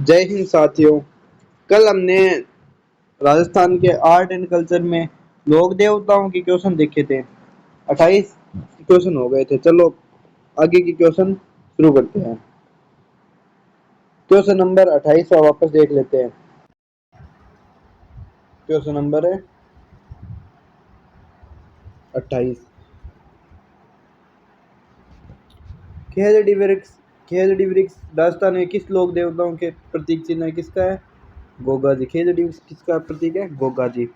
जय हिंद साथियों। कल हमने राजस्थान के आर्ट एंड कल्चर में लोक देवताओं के क्वेश्चन देखे थे। 28 क्वेश्चन हो गए थे। चलो आगे की क्वेश्चन शुरू करते हैं। क्वेश्चन नंबर 28 वापस देख लेते हैं। क्वेश्चन नंबर है 28। खेजड़ी वृक्ष। खेजड़ी वृक्ष राजस्थान में किस लोक देवताओं के प्रतीक चिन्ह है? किसका है? गोगा जी। खेजड़ी वृक्ष किसका प्रतीक है? गोगा जी।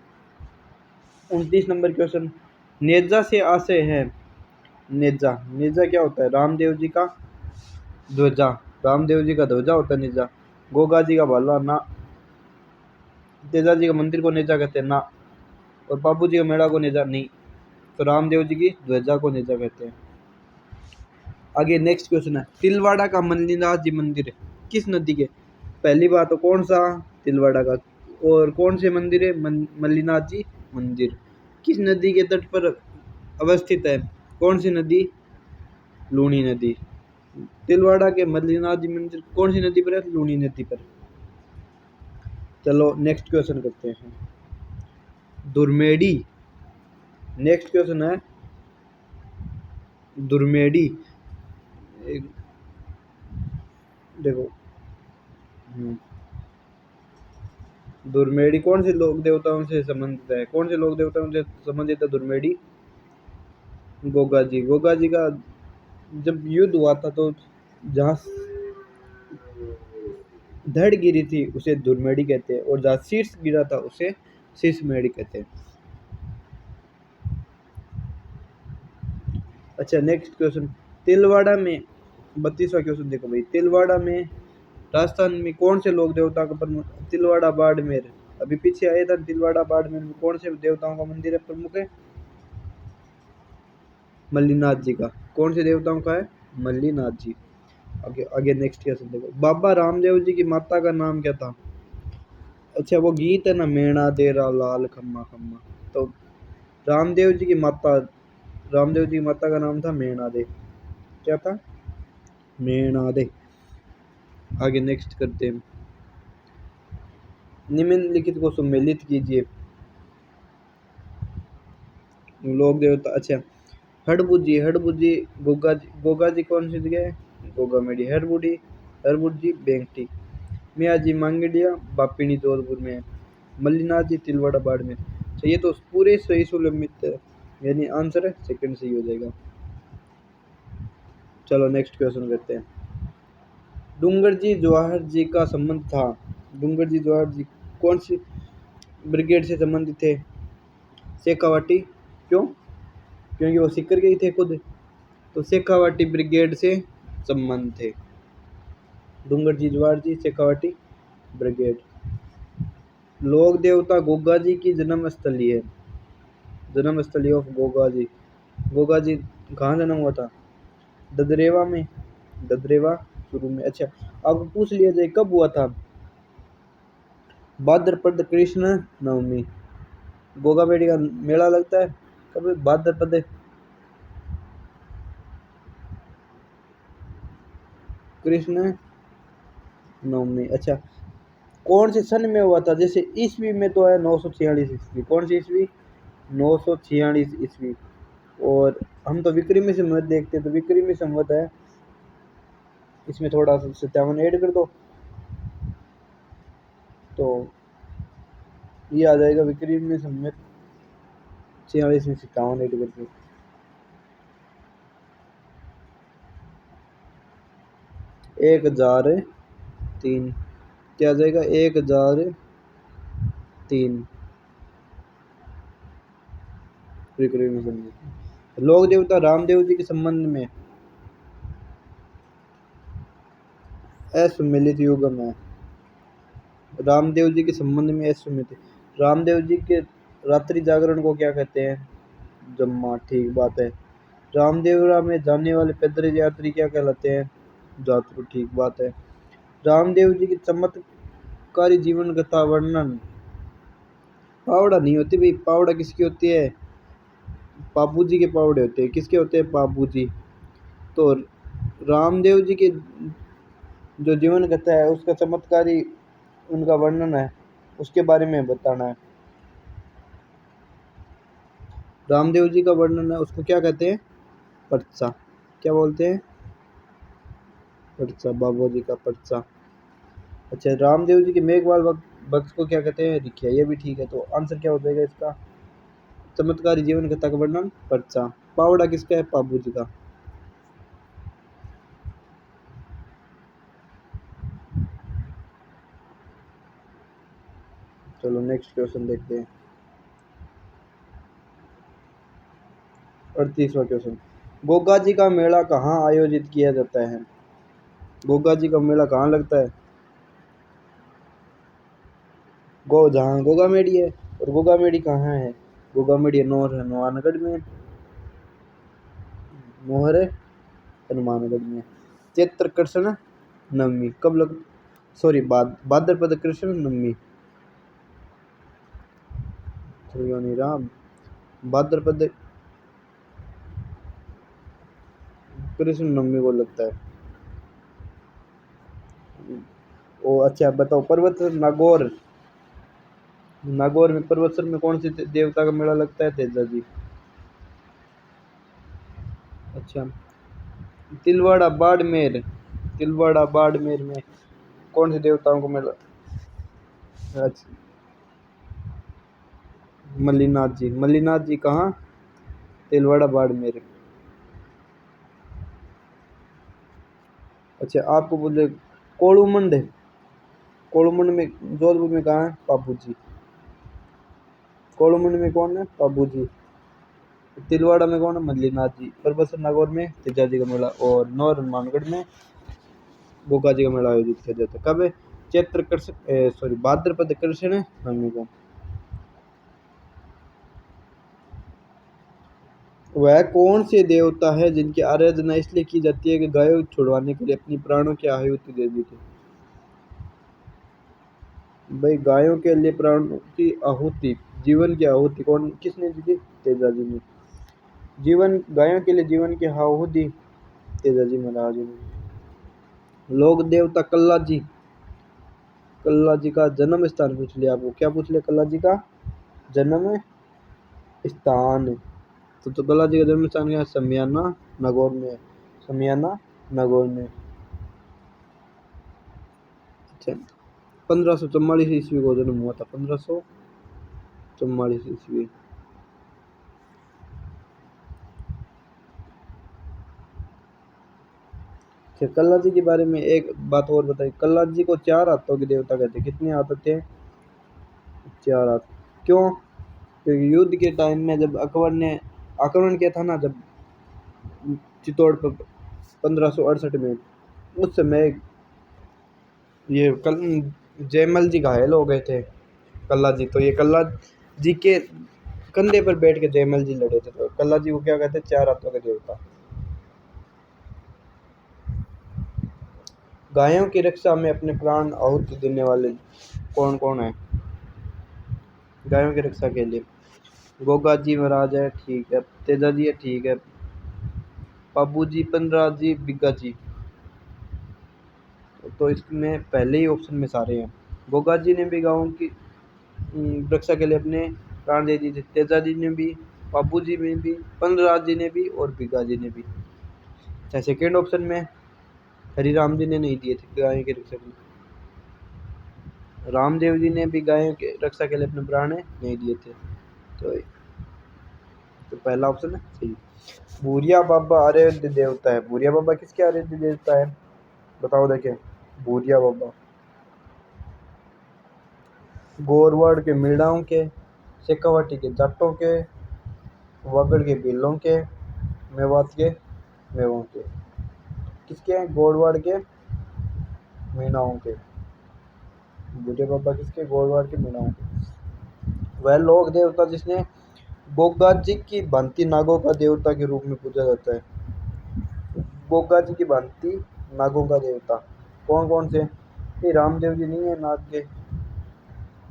29 number question. नेजा से आशय है। नेजा नेजा क्या होता है? रामदेव जी का ध्वजा। रामदेव जी का ध्वजा होता है नेजा। गोगा जी का भाला ना। तेजा जी का मंदिर को नेजा कहते हैं ना। और बाबू जी का मेढ़ा को नेजा नहीं। तो रामदेव जी की ध्वजा को नेजा कहते हैं। आगे नेक्स्ट क्वेश्चन है। तिलवाड़ा का मल्लीनाथ जी मंदिर किस नदी के? पहली बात तो कौन सा तिलवाड़ा का और कौन से मंदिर है? मल्लीनाथ जी मंदिर किस नदी के तट पर अवस्थित है? कौन सी नदी? लूनी नदी। तिलवाड़ा के मल्लीनाथ जी मंदिर कौन सी नदी पर है? लूनी नदी पर। चलो नेक्स्ट क्वेश्चन करते हैं। दुर्मेडी। नेक्स्ट क्वेश्चन है दुर्मेडी। देखो दुर्मेडी कौन से लोक देवताओं से संबंधित है? कौन से लोक देवताओं से संबंधित है दुर्मेडी? गोगा जी। गोगा जी का जब युद्ध हुआ था तो जहाँ धड़ गिरी थी उसे दुर्मेडी कहते हैं और जहाँ शीर्ष गिरा था उसे शीर्षमेढ़ी कहते हैं। अच्छा नेक्स्ट क्वेश्चन। तिलवाड़ा में 32वां क्वेश्चन देखो भाई। तिलवाड़ा में राजस्थान में कौन से लोक देवताओं का प्रमुख? तिलवाड़ा बाड़मेर। अभी पीछे आया था तिलवाड़ा बाड़मेर में कौन से देवताओं का मंदिर है प्रमुख है? मल्लीनाथ जी का। कौन से देवताओं का है? मल्लीनाथ जी। आगे आगे नेक्स्ट क्वेश्चन देखो। बाबा रामदेव जी की माता का नाम क्या था? अच्छा वो गीत है ना, मेणा तेरा लाल खम्मा खम्मा। तो रामदेव जी की माता रामदेव जी की माता का नाम था मेणा दे। क्या था? मेणा दे। आगे नेक्स्ट करते हैं। निम्नलिखित को सम्मिलित कीजिए। लोक देवता। अच्छा हड़बुजी। हड़बुजी गोगा जी कौन सी जगह है? गोगा मेडी। हड़बुडी हड़बुजी बेंगटी। मियाँ जी मांगेडिया बापिनी जोधपुर में है। मल्लीनाथ जी तिलवाड़ा बाड़मेर। तो ये तो पूरे सही सुलंबित है, यानी आंसर है सेकंड सही हो जाएगा। चलो नेक्स्ट क्वेश्चन करते हैं। डूंगर जी जवाहर जी का संबंध था। डूंगर जी जवाहर जी कौन सी ब्रिगेड से संबंधित थे? शेखावाटी। क्यों? क्योंकि वो सीकर गए थे खुद। तो शेखावाटी ब्रिगेड से संबंध थे। डूंगर जी जवाहर जी शेखावाटी ब्रिगेड। लोक देवता गोगा जी की जन्म स्थली है। जन्म स्थली ऑफ गोगा जी। गोगा जी कहाँ जन्म हुआ था? ददरेवा में। ददरेवा शुरू में। अच्छा आपको पूछ लिया जाए कब हुआ था? भाद्रपद कृष्ण नवमी। गोगा बेटी का मेला लगता है कब? भाद्रपद कृष्ण नवमी। अच्छा कौन से सन में हुआ था? जैसे ईस्वी में तो है 946 ईस्वी। कौन सी ईस्वी? 946 ईस्वी। और हम तो विक्रमी संवत देखते हैं तो विक्रमी संवत है। इसमें थोड़ा सा 57 ऐड कर दो तो ये आ जाएगा विक्रमी संवत 46 में 57 ऐड करके 1003 क्या आ जाएगा? 1003 विक्रमी संवत। लोक देवता रामदेव जी के संबंध में असम्मिलित युगम है। रामदेव जी के संबंध में असम्मिलित। रामदेव जी के रात्रि जागरण को क्या कहते हैं? जम्मा। ठीक बात है। रामदेवरा में जाने वाले पैदल यात्री क्या कहलाते हैं? जातरू। ठीक बात है। रामदेव जी की चमत्कारी जीवन कथा वर्णन। पावड़ा नहीं होती भाई। पावड़ा किसकी होती है? बाबू जी के पावड़े होते हैं। किसके होते हैं? बाबू जी। तो रामदेव जी के जो जीवन कथा है उसका चमत्कारी उनका वर्णन है, उसके बारे में बताना है। रामदेव जी का वर्णन है, उसको क्या कहते हैं? पर्चा। क्या बोलते हैं? पर्चा। बाबा जी का पर्चा। अच्छा, रामदेव जी के मेघवाल भक्त को क्या कहते हैं? रिखिया। ये भी ठीक है, तो आंसर क्या हो जाएगा इसका? चमत्कारी जीवन कथा का वर्णन पर्चा। पावड़ा किसका है? पाबू जी का। चलो नेक्स्ट क्वेश्चन देखते हैं। 38वां क्वेश्चन, गोगा जी का मेला कहाँ आयोजित किया जाता है? गोगा जी का मेला कहाँ लगता है? जहाँ गोगा मेडी है। और गोगा मेडी कहाँ है? गोगा मेडी हनुमानगढ़ में। मोहर हनुमानगढ़ में। चैत्र कृष्ण नवमी कब लग सॉरी भाद्रपद कृष्ण नवमी। राम भाद्रपद कृष्ण नवमी को लगता है। ओ अच्छा बताओ, पर्वत नागौर। नागौर में पर्वतसर में कौन सी देवता का मेला लगता है? तेजा जी। अच्छा, तिलवाड़ा बाड़मेर। तिलवाड़ा बाड़मेर में कौन से देवताओं को मेला? अच्छा, मल्लीनाथ जी। मल्लीनाथ जी कहाँ? तिलवाड़ा बाड़मेर। अच्छा, आपको बोले कोलूमंड। कोलूमंड में जोधपुर में कहाँ है? पापू जी। कोलूमंड में कौन है? पापू जी। तिलवाड़ा में कौन है? मल्लीनाथ जी। परबसर नागौर में तेजा जी का मेला। और नौर हनुमानगढ़ में गोगा जी का मेला आयोजित किया जाता है। कब है? चैत्र कृष्ण सॉरी भाद्रपद कृष्ण नवमी को। वह कौन से देवता है जिनकी आराधना इसलिए की जाती है कि गायों छुड़वाने के लिए अपनी प्राणों की आहुति दे दी थी? भाई गायों के लिए प्राणों की आहुति, जीवन की आहुति कौन किसने दी थी? तेजा जी ने। जीवन गायों के लिए जीवन की आहुति तेजा जी महाराज ने। लोक देवता कल्ला जी। कल्ला जी का जन्म स्थान पूछ लिया आपको। क्या पूछ लिया? कल्ला जी का जन्म स्थान। तो कल्ला जी का जन्म स्थान क्या है? समियाना नागौर में है। समियाना नागौर में। अच्छा, 1544 ईस्वी को जन्म हुआ था। 1544 ईस्वी। अच्छा, कल्ला जी के बारे में एक बात और बताइए। कल्ला जी को 4 हाथों के देवता कहते हैं। कितने हाथ थे? 4 हाथ। क्यों? क्योंकि युद्ध के टाइम में जब अकबर ने आक्रमण किया था ना, जब चित्तौड़ पर 1568 में, उस समय ये जयमल जी घायल हो गए थे। कल्ला जी, तो ये कल्ला जी के कंधे पर बैठ के जयमल जी लड़े थे। तो कल्ला जी को क्या कहते हैं? 4 हाथों के देवता। गायों की रक्षा में अपने प्राण आहुति देने वाले कौन कौन है? गायों की रक्षा के लिए गोगा जी महाराज है, ठीक है। तेजा जी है, ठीक है। बाबू जी, पंद्रह जी, बिग्गा जी। तो इसमें पहले ही ऑप्शन में सारे हैं। गोगा जी ने भी गायों की रक्षा के लिए अपने प्राण दे दिए थे। तेजा जी ने भी, बाबू जी ने भी, पंद्रह जी ने भी और बिग्गा जी ने भी। अच्छा, सेकेंड ऑप्शन में हरिराम जी ने नहीं दिए थे गायों की रक्षा के लिए। रामदेव जी ने भी गायों की रक्षा के लिए अपने प्राण नहीं दिए थे। तो पहला ऑप्शन है सही। भूरिया बाबा आराध्य देवता है। भूरिया बाबा किसके आराध्य देवता है? बताओ देखें। भूरिया बाबा गोरवाड़ के मीणाओं के, शेखावाटी के जाटों के, वागड़ के भीलों के, मेवात के मेवों के। किसके हैं? गोरवाड़ के मीणाओं के। भूरिया बाबा किसके? गोरवाड़ के मीणाओं के। वह लोक देवता जिसने गोगा जी की भांति नागों का देवता के रूप में पूजा जाता है। गोगा जी की भांति नागों का देवता कौन कौन से? ये रामदेव जी नहीं है नाग के,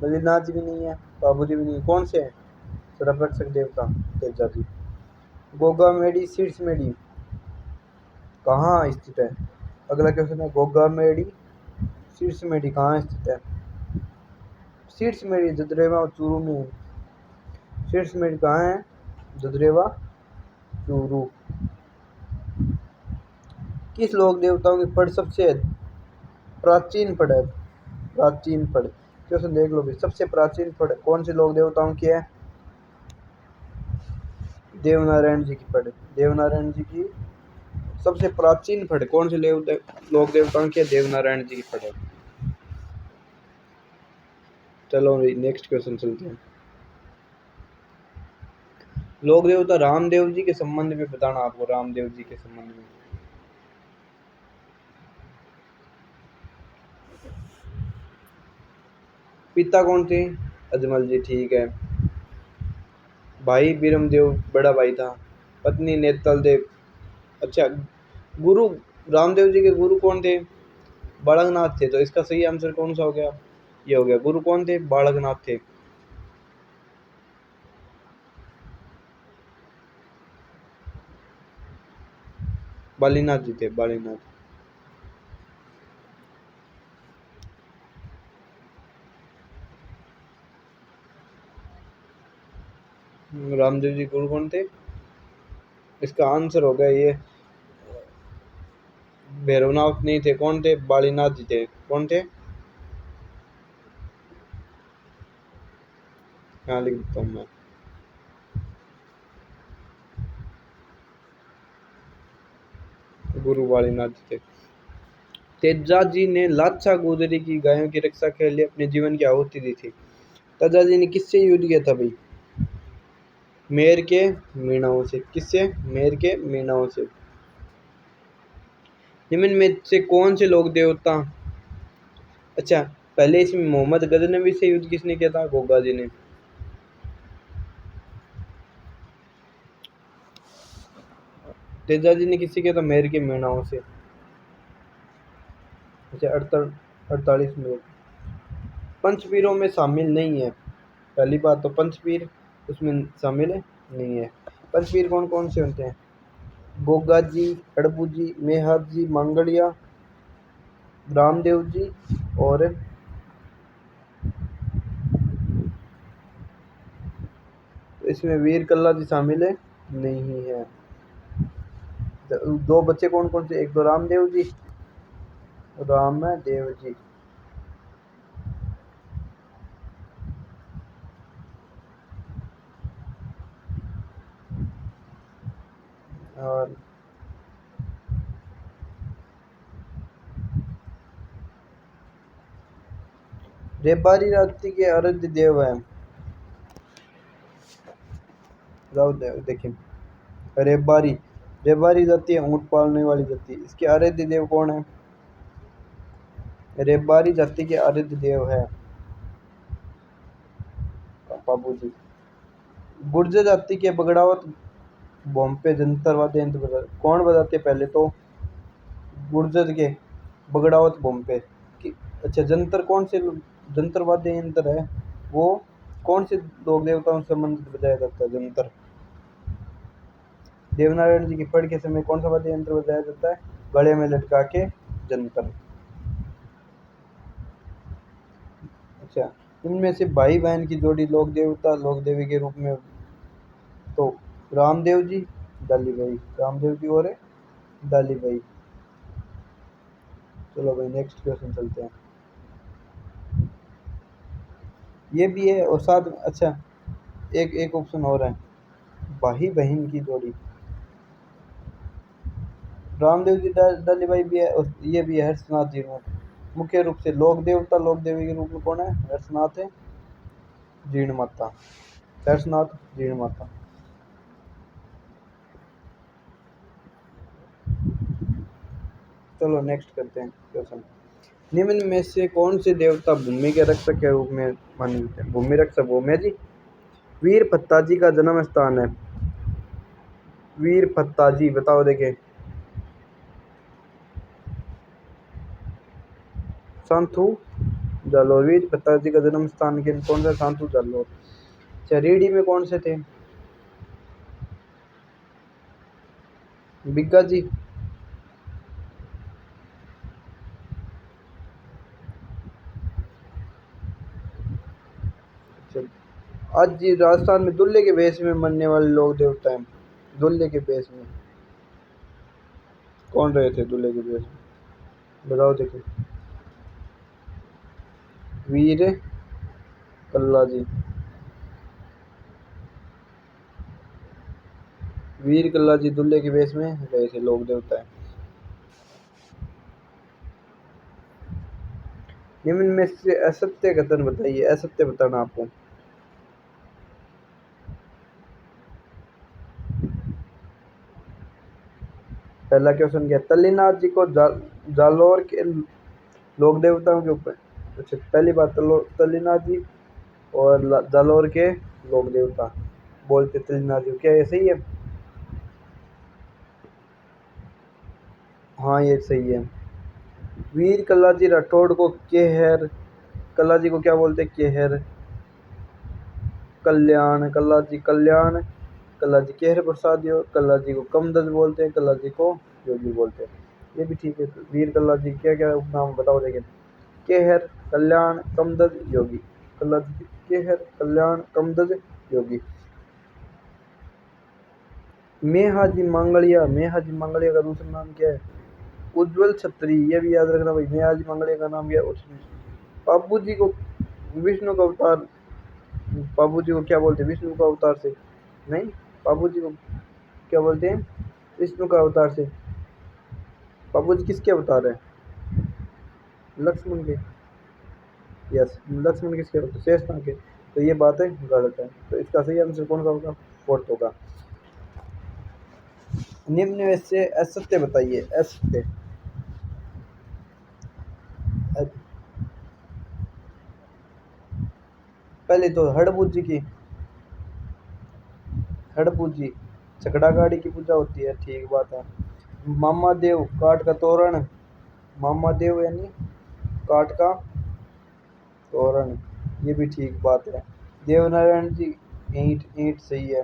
बद्रीनाथ जी भी नहीं है, बाबू जी भी नहीं है। कौन से हैं? सर्वरक्षक देवता तेजा जी। गोगा मेडी सीड्स मेडी कहाँ स्थित है? अगला क्वेश्चन है गोगा मेडी शीर्ष मेडी कहाँ स्थित है? शीर्ष मेडी जदरेवा और चूरू में है। शीर्ष मेडी कहाँ है? जदरेवा चूरू। किस लोक देवताओं की फड़ सबसे प्राचीन फड़ है? प्राचीन फड़ क्वेश्चन देख लो भाई, सबसे प्राचीन फड़ कौन से लोक देवताओं की है? देवनारायण जी की फड़। देवनारायण जी की सबसे प्राचीन फड़ कौन से लोक देवताओं की है? देवनारायण जी की फड़ है। चलो नेक्स्ट क्वेश्चन चलते हैं। लोक देवता रामदेव जी के संबंध में बताना आपको। रामदेव जी के संबंध में पिता कौन थे? अजमल जी, ठीक है। भाई बीरमदेव बड़ा भाई था। पत्नी नेतल देव। अच्छा, गुरु रामदेव जी के गुरु कौन थे? बालकनाथ थे। तो इसका सही आंसर कौन सा हो गया? ये हो गया। गुरु कौन थे? बालकनाथ थे। बालीनाथ जी थे, बालीनाथ। रामदेव जी गुरु कौन थे? इसका आंसर हो गया ये भैरवनाथ नहीं थे। कौन थे? बालीनाथ जी थे। कौन थे? यहाँ लिख देता हूँ मैं। गुरु बालीनाथ जी थे। तेजा जी ने लाच्छा गुजरी की गायों की रक्षा के लिए अपने जीवन की आहुति दी थी। तेजा जी ने किससे युद्ध किया था भाई? मेर के मीणाओं से। किससे? मेर के मीणाओं से। निम्न में से कौन से लोग देवता अच्छा, पहले इसमें मोहम्मद गजनवी से युद्ध किसने किया था? गोगा जी ने। तेजा जी ने किससे किया था? मेर के मीणाओं से। अच्छा, 48 मिनट। पंचपीरों में शामिल नहीं है। पहली बात तो पंचपीर उसमें शामिल नहीं है। पंचपीर कौन कौन से होते हैं? गोगा जी, हड़बू जी, मेहर जी, मंगलिया, रामदेव जी और तो इसमें वीर कल्ला जी शामिल है नहीं है। दो बच्चे कौन कौन से? एक तो रामदेव जी, रामदेव जी और रेबारी जाति के आराध्य देव है। देखिए, रेबारी रेबारी जाति है ऊंट पालने वाली जाति। इसके आराध्य देव कौन है? रेबारी जाति के आराध्य देव है बाबू जी। गुर्जर जाति के बगड़ावत भोंपे जंतर वाद्य यंत्र कौन बजाते? पहले तो गुर्जर के बगड़ावत भोंपे की। अच्छा, जंतर कौन से जंतर वाद्य यंत्र है वो कौन से लोक देवताओं से संबंधित बजाया जाता है? जंतर। देवनारायण जी की फड़ के समय कौन सा वाद्य यंत्र बजाया जाता है? गले में लटका के जंतर। अच्छा, इनमें से भाई बहन की जोड़ी लोक देवता लोक देवी के रूप में तो रामदेव जी, डाली भाई। रामदेव जी और डाली भाई। चलो भाई नेक्स्ट क्वेश्चन चलते हैं। ये भी है और साथ में अच्छा एक एक ऑप्शन और है, भाई बहन की जोड़ी। रामदेव जी डाली भाई भी है और ये भी है हर्षनाथ जी में। मुख्य रूप से लोक देवता लोक देवी के रूप में कौन है? हर्षनाथ है, जीण माता। हर्षनाथ, जीण माता। चलो नेक्स्ट करते हैं क्वेश्चन। निम्न में से कौन से देवता भूमि के रक्षक के रूप में माने जाते हैं? भूमि रक्षक भूमि जी। वीर फत्ता जी का जन्म स्थान है। वीर फत्ता जी बताओ देखे। सांथू जालोर। वीर फत्ता जी का जन्म स्थान के कौन सा? सांथू जालोर। अच्छा, रेडी में कौन से थे? बिग्गा जी। आज जी राजस्थान में दूल्हे के भेष में मरने वाले लोग देवता हैं। दूल्हे के भेष में कौन रहे थे? दूल्हे के भेष में बताओ देखो। वीर कल्ला जी। वीर कल्ला जी दूल्हे के भेष में रहे थे लोग देवता हैं। निम्न में से असत्य कथन बताइए। असत्य बताना आपको। पहला क्वेश्चन क्या? तल्लीनाथ जी को जालोर के लोक देवताओं के ऊपर। अच्छा, पहली बात तल्लीनाथ जी और जालोर के लोक देवता बोलते तल्लीनाथ जी। क्या ये सही है? हाँ, ये सही है। वीर कल्ला जी राठौड़ को केहर कल्ला जी को क्या बोलते? केहर कल्याण कल्ला जी कल्याण कल्ला जी केहर प्रसाद कल्ला जी को कमदद बोलते हैं। कल्ला जी को योगी बोलते हैं। ये भी ठीक है। वीर कल्ला जी क्या क्या उपनाम बताओ देखें। केहर कल्याण कमदद योगी। कल्ला जी केहर कल्याण कमदद योगी। मेहाजी मांगलिया का दूसरा नाम क्या है? उज्जवल छत्री। ये भी याद रखना भाई। मेहाजी मांगलिया का नाम क्या है? बाबू जी को विष्णु का अवतार। बाबू जी को क्या बोलते हैं? विष्णु का अवतार से नहीं। बाबू जी को क्या बोलते हैं? विष्णु का अवतार से। बाबू जी किसके अवतार है? लक्ष्मण के। यस, लक्ष्मण किसके अवतार? शेषनाग के। तो ये बात है गलत है। तो इसका सही आंसर कौन सा होगा? फोर्थ होगा। निम्न में से असत्य बताइए। असत्य। पहले तो हड़बूजी चकड़ा गाड़ी की पूजा होती है। ठीक बात है। मामा देव काठ का तोरण। मामा देव यानी काठ का तोरण। ये भी ठीक बात है। देवनारायण जी ईंट। ईंट सही है।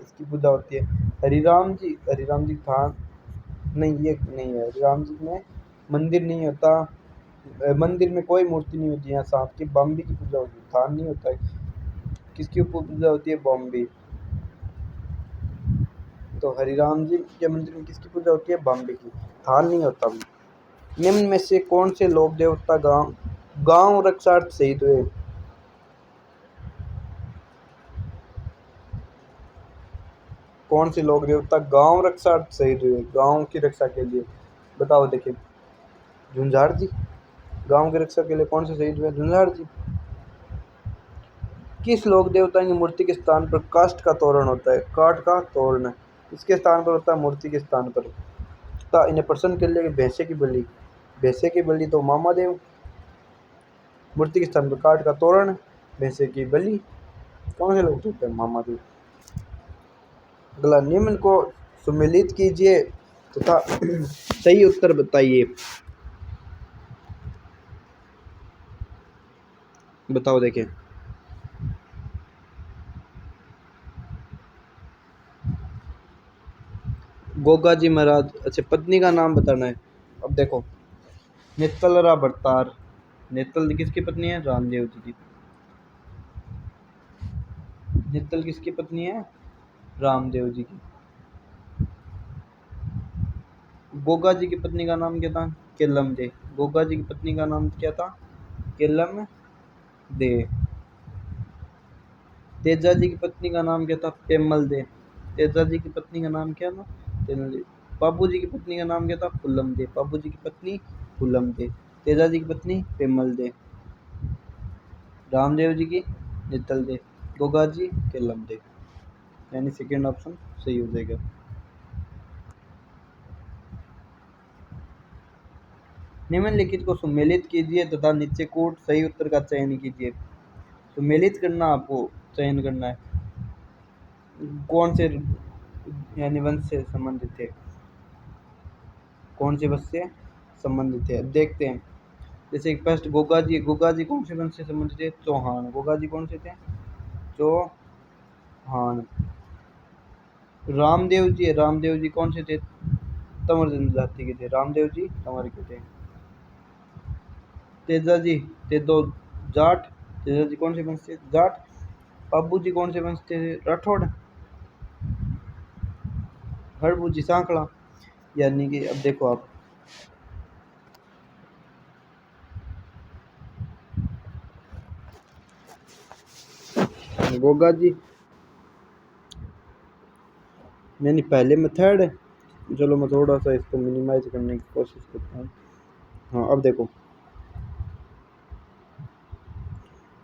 इसकी पूजा होती है। हरिराम जी थान नहीं, ये नहीं है। हरिराम जी में मंदिर नहीं होता। मंदिर में कोई मूर्ति नहीं होती है। सांप की बम्बी की पूजा होती है। थान नहीं होता है। किसकी पूजा होती है? बॉम्बे। तो हरिराम जी के मंदिर में किसकी पूजा होती है? बॉम्बे की। थान नहीं होता। निम्न में से कौन से लोक देवता गांव रक्षार्थ शहीद हुए? कौन से लोक देवता गांव रक्षार्थ शहीद हुए? गांव की रक्षा के लिए बताओ देखिए। झुंझार जी। गांव की रक्षा के लिए कौन से शहीद हुए? झुंझार जी। किस लोक देवता की मूर्ति के स्थान पर काष्ठ का तोरण होता है? काठ का तोरण इसके स्थान पर होता है। मूर्ति के स्थान पर इन्हें प्रसन्न कर लिया कि भैंसे की बलि। भैंसे की बलि तो मामा देव। मूर्ति के स्थान पर काठ का तोरण, भैंसे की बलि। कौन से लोग होते हैं? मामा देव। अगला, निम्न को सुमेलित कीजिए तथा सही उत्तर बताइए। बताओ देखें। गोगा जी महाराज। अच्छा, पत्नी का नाम बताना है। अब देखो, नेतलरा भरतार। नेतल किसकी पत्नी है? रामदेव जी की। नेतल किसकी पत्नी है? रामदेव जी की। गोगा जी की पत्नी का नाम क्या था? केलम दे। गोगा जी की पत्नी का नाम क्या था? केलम दे। तेजा जी की पत्नी का नाम क्या था? पेमल दे। तेजा जी की पत्नी का नाम क्या था? पेमल दे। बाबू जी की पत्नी का नाम क्या था? फुलम दे। बाबू जी की पत्नी फुलम दे। तेजा जी की पत्नी पेमल दे। रामदेव जी की नितल दे। गोगा जी केलम दे। यानी सेकेंड ऑप्शन सही हो जाएगा। निम्नलिखित को सुमेलित कीजिए तथा नीचे कोट सही उत्तर का चयन कीजिए। सुमेलित करना, आपको चयन करना है। कौन से यानी वंश से संबंधित थे? कौन से वंश से संबंधित थे? अब देखते हैं। जैसे फर्स्ट गोगा जी। गोगा जी कौन से वंश से संबंधित थे? चौहान। गोगा जी कौन से थे? चौहान। रामदेव जी कौन से थे? तंवर जनजाति के थे। रामदेव जी तंवर के थे। तेजा जी, ते दो जाट। तेजा जी कौन से वंश से? जाट। पाबू जी कौन से वंश थे? राठौड़। हड़बू जी सांकड़ा। यानी कि अब देखो आप, गोगा जी यानी पहले में थर्ड है। चलो मैं थोड़ा सा इसको मिनिमाइज करने की कोशिश करता हूँ। हाँ अब देखो,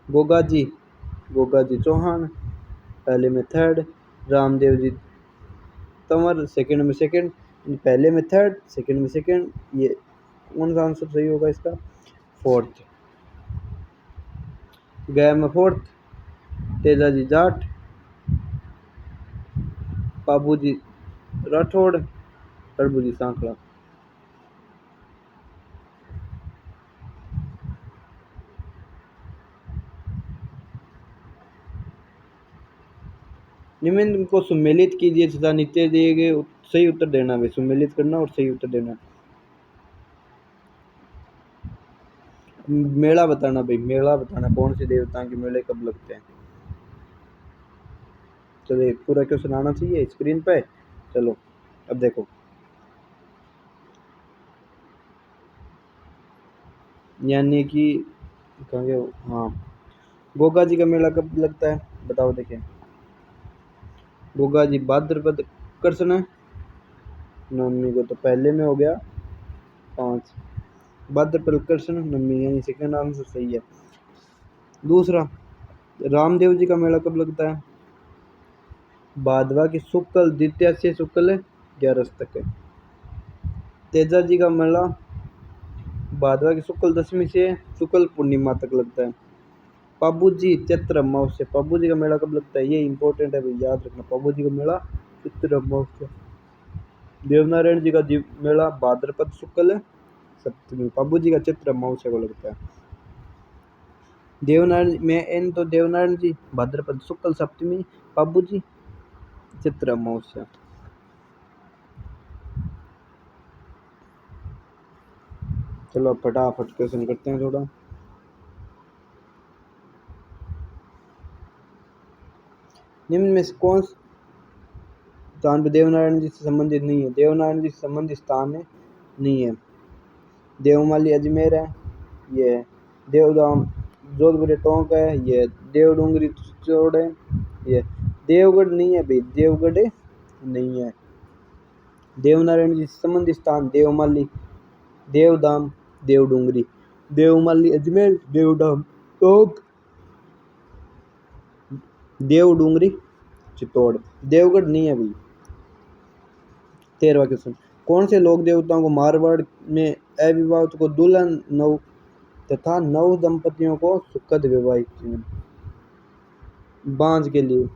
गोगा जी चौहान, पहले में थर्ड। रामदेव जी तंवर, सेकंड में सेकंड। पहले में थर्ड, सेकंड में सेकंड। ये कौन सा आंसर सही होगा इसका? फोर्थ। गया में फोर्थ। तेजा जी जाट, पाबू जी राठौड़, हड़बू जी सांकड़ा। निम्न को सम्मिलित कीजिए तथा नीचे दिए गए सही उत्तर देना। भाई सम्मिलित करना और सही उत्तर देना। मेला बताना भाई, मेला बताना कौन से देवताओं के मेले कब लगते हैं। चलिए पूरा क्वेश्चन आना चाहिए स्क्रीन पे। चलो अब देखो, यानी कि कहेंगे, हाँ गोगा जी का मेला कब लगता है बताओ। देखिए गोगा जी भाद्रपद कृष्ण नवमी को तो पहले में हो गया 5। भाद्रपद कृष्ण नवमी यानी सेकंड आंसर सही है। दूसरा, रामदेव जी का मेला कब लगता है? भादवा की शुक्ल द्वितीया से शुक्ल 11 तक है। तेजा जी का मेला भादवा की शुक्ल दशमी से शुक्ल पूर्णिमा तक लगता है। पाबू जी चैत्र अमावस्या, पाबू जी का मेला कब लगता है? ये इंपॉर्टेंट है भाई, याद रखना। पाबू जी का मेला चैत्र अमावस्या। देवनारायण जी का मेला भाद्रपद शुक्ल सप्तमी, पाबू जी का चैत्र अमावस्या को लगता है। देवनारायण में एन तो देवनारायण जी भाद्रपद शुक्ल सप्तमी, पाबू जी चैत्र अमावस्या। चलो फटाफट क्वेश्चन करते हैं थोड़ा। निम्न में से कौन स्थान पे देवनारायण जी से संबंधित नहीं है? देवनारायण जी से संबंधित स्थान है नहीं है। देवमाली अजमेर है, ये है। देवधाम जोधपुर टोंक है, ये देवडूंगरी चौड़ है, ये देवगढ़ नहीं है भाई, देवगढ़ नहीं है। देवनारायण जी से संबंधित स्थान देवमाली, देवधाम, देवडूंगरी। देवमाली अजमेर, देवधाम टोंक, देवडूंगरी चित्तौड़। देवगढ़ नहीं है भाई। 13वां क्वेश्चन, कौन से लोक देवताओं को मारवाड़ में अविवाहित को दुल्हन नव तथा नव दंपतियों को सुखद वैवाहिक जीवन बांझ के लिए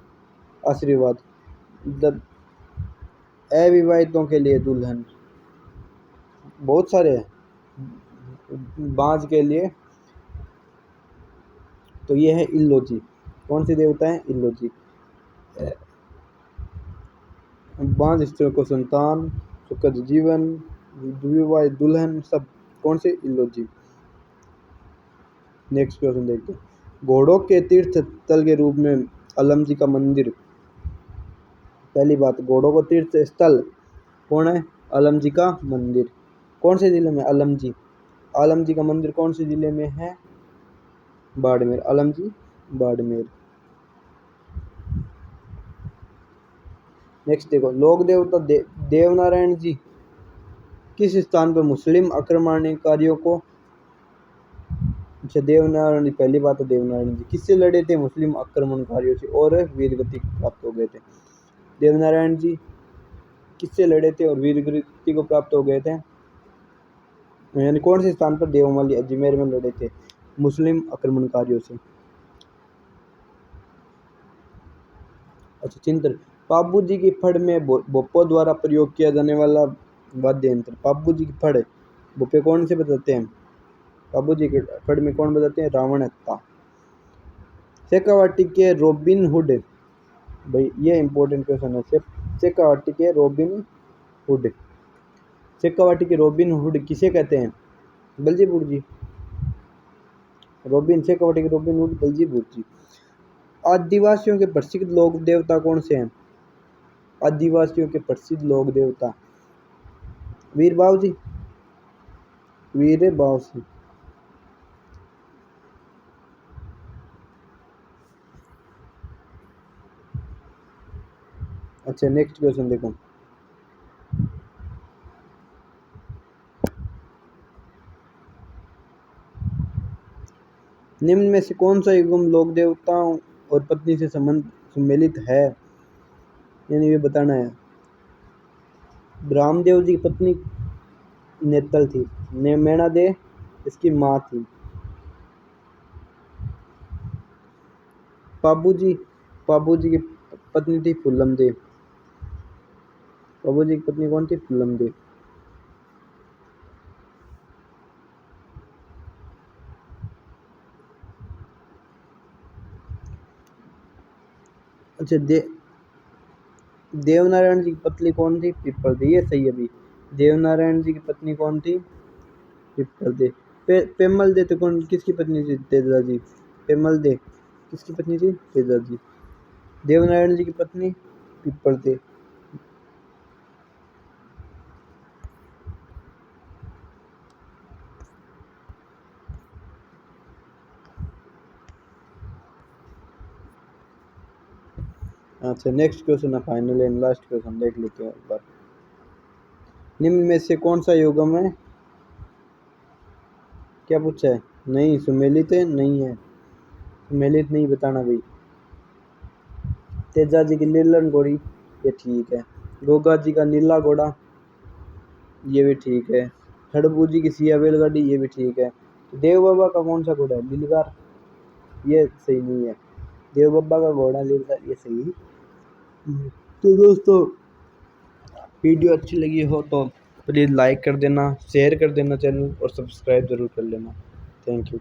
आशीर्वाद, मतलब अविवाहितों के लिए दुल्हन बहुत सारे हैं। बांझ के लिए तो ये है इल्लोजी। कौन सी देवता है? इल्लोजी। बांझ स्त्रियों को संतान, सुखद जीवन, विवाहित दुल्हन, सब कौन से? इल्लोजी। नेक्स्ट क्वेश्चन देखते हैं, घोड़ों के तीर्थ स्थल के रूप में अलम जी का मंदिर। पहली बात, घोड़ों को तीर्थ स्थल कौन है? अलम जी का मंदिर। कौन से जिले में? अलम जी। आलम जी का मंदिर कौन से जिले में है? बाड़मेर। आलम जी बाड़मेर। नेक्स्ट देखो, लोक देवता देवनारायण जी किस स्थान पर मुस्लिम आक्रमणकारियों को, अच्छा देवनारायण जी, पहली बात तो देवनारायण जी किससे लड़े थे? मुस्लिम आक्रमणकारियों से और वीरगति प्राप्त हो गए थे। देवनारायण जी किससे लड़े थे और वीरगति को प्राप्त हो गए थे? यानी कौन से स्थान पर? देवमाली अजमेर में लड़े थे मुस्लिम आक्रमणकारियों से। अच्छा चिंतन, पाबू जी की फड़ में भोपो द्वारा प्रयोग किया जाने वाला वाद्य यंत्र। पाबू जी की फड़ भोपे कौन से बताते हैं? पाबू जी के फड़ में कौन बताते हैं? रावण हत्ता। शेखावाटी के रॉबिन हुड, भाई ये इंपॉर्टेंट क्वेश्चन है। शेखावाटी के रॉबिन हुड, शेखावाटी के रॉबिन हुड किसे कहते हैं? बलजीपुर जी। रॉबिन, शेखावाटी के रॉबिन हुड बलजीपुर जी। आदिवासियों के प्रसिद्ध लोक देवता कौन से हैं? आदिवासियों के प्रसिद्ध लोक देवता वीर बाव जी, वीर बाव जी। अच्छा नेक्स्ट क्वेश्चन देखो। निम्न में से कौन सा युगम लोक देवताओं और पत्नी से संबंध सम्मिलित है, यानी ये बताना है। ब्रह्मदेव जी की पत्नी नेतल थी, मैणा दे इसकी माँ थी। पाबू जी की पत्नी थी फुल्लम देव। पाबू जी की पत्नी कौन थी? फुल्लम देव। अच्छा देवनारायण जी की पत्नी कौन थी? पिप्पल देव। ये सही है अभी। देवनारायण जी की पत्नी कौन थी? पिप्पल देव। पेमल दे तो कौन किसकी पत्नी थी? तेजा जी। पेमल दे किसकी पत्नी थी? तेजा जी। देवनारायण जी की पत्नी पिप्पल देव। अच्छा नेक्स्ट क्वेश्चन है फाइनल एंड लास्ट क्वेश्चन, देख लेते हैं एक बार। निम्न में से कौन सा युगम है? क्या पूछा है? नहीं सुमेलित है, नहीं है सुमेलित, नहीं बताना भाई। तेजा जी की लीलन घोड़ी, ये ठीक है। गोगा जी का नीला घोड़ा, ये भी ठीक है। खड़बू जी की सिया बैलगाड़ी, ये भी ठीक है। देव बाबा का कौन सा घोड़ा है? लीलगार, ये सही नहीं है। देव बाबा का घोड़ा लीलगार, ये सही है। तो दोस्तों वीडियो अच्छी लगी हो तो प्लीज़ लाइक कर देना, शेयर कर देना चैनल और सब्सक्राइब ज़रूर कर लेना। Thank you.